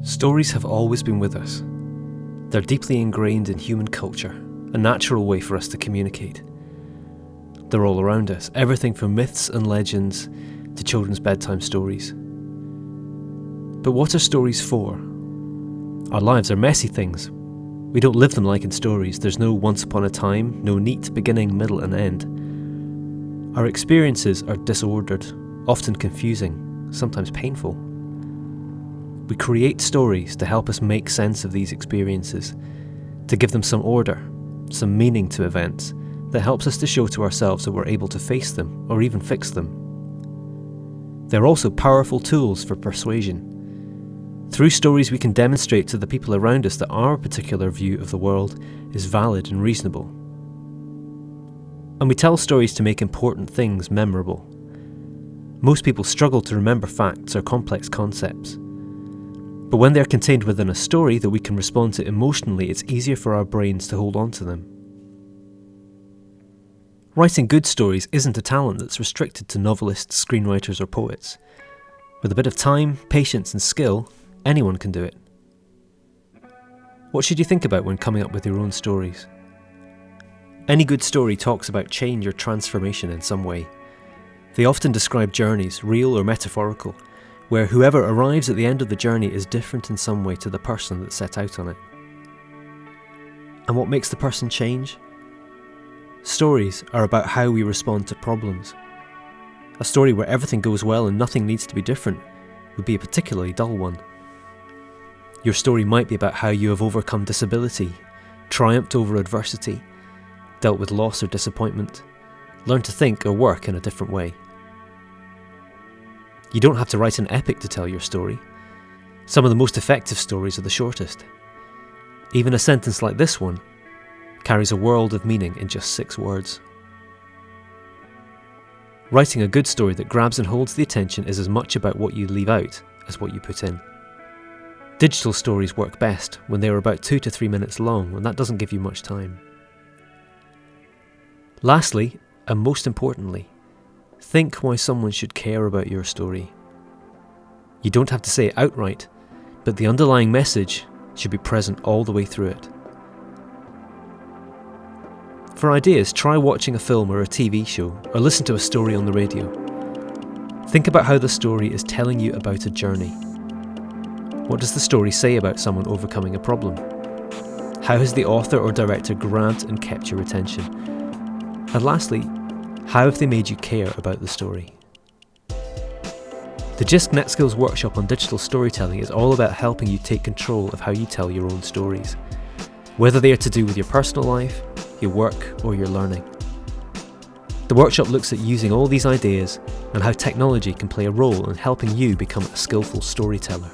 Stories have always been with us. They're deeply ingrained in human culture, a natural way for us to communicate. They're all around us, everything from myths and legends to children's bedtime stories. But what are stories for? Our lives are messy things. We don't live them like in stories. There's no once upon a time, no neat beginning, middle and end. Our experiences are disordered, often confusing, sometimes painful. We create stories to help us make sense of these experiences, to give them some order, some meaning to events that helps us to show to ourselves that we're able to face them or even fix them. They're also powerful tools for persuasion. Through stories we can demonstrate to the people around us that our particular view of the world is valid and reasonable. And we tell stories to make important things memorable. Most people struggle to remember facts or complex concepts. But when they're contained within a story that we can respond to emotionally, it's easier for our brains to hold on to them. Writing good stories isn't a talent that's restricted to novelists, screenwriters or poets. With a bit of time, patience and skill, anyone can do it. What should you think about when coming up with your own stories? Any good story talks about change or transformation in some way. They often describe journeys, real or metaphorical, where whoever arrives at the end of the journey is different in some way to the person that set out on it. And what makes the person change? Stories are about how we respond to problems. A story where everything goes well and nothing needs to be different would be a particularly dull one. Your story might be about how you have overcome disability, triumphed over adversity, dealt with loss or disappointment, learned to think or work in a different way. You don't have to write an epic to tell your story. Some of the most effective stories are the shortest. Even a sentence like this one carries a world of meaning in just 6 words. Writing a good story that grabs and holds the attention is as much about what you leave out as what you put in. Digital stories work best when they are about 2 to 3 minutes long, and that doesn't give you much time. Lastly, and most importantly, think why someone should care about your story. You don't have to say it outright, but the underlying message should be present all the way through it. For ideas, try watching a film or a TV show, or listen to a story on the radio. Think about how the story is telling you about a journey. What does the story say about someone overcoming a problem? How has the author or director grabbed and kept your attention? And lastly, how have they made you care about the story? The JISC NetSkills workshop on digital storytelling is all about helping you take control of how you tell your own stories, whether they are to do with your personal life, your work, or your learning. The workshop looks at using all these ideas and how technology can play a role in helping you become a skillful storyteller.